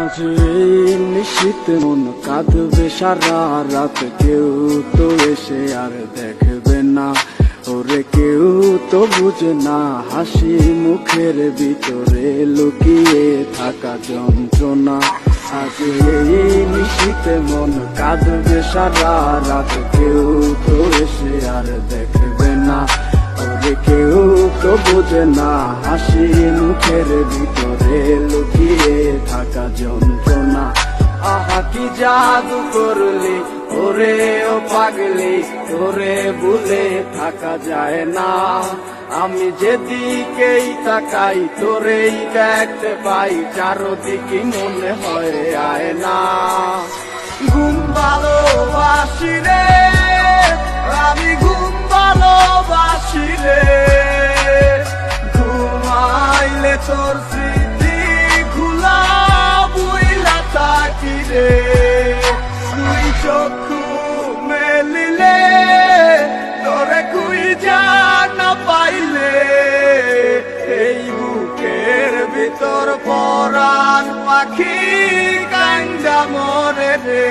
আজ এই নিশীথ মন কাঁদবে সারা রাত, কেউ তো এসে আর দেখবে না। ওরে কেউ তো বুঝে না হাসি মুখের ভিতরে লুকিয়ে থাকা যন্ত্রণা। আজ এই নিশীথ মন কাঁদবে সারা রাত, কেউ তো এসে আর দেখবে না। ওরে কেউ তো বোঝে না হাসি মুখের ভিতরে লুকিয়ে থাকা যন্ত্রণা। আহা কি জাদু করলি ওরে ও পাগলি, তোরে ভুলে থাকা যায় না। আমি যেদিকেই তাকাই তোরেই দেখতে পাই, চারদিকে মনে হয় আয় না। ঘুম ভালোবাসি রে আমি, ঘুম ভালোবাসি রে। ঘুমাইলে তোর স্মৃতি খুলা বুইলা থাকি রে। তুই চক্ষু মেলিলে তোরে খুঁজা না পাইলে, এই বুকের ভিতর পরাণ পাখি কান্দা মরে রে।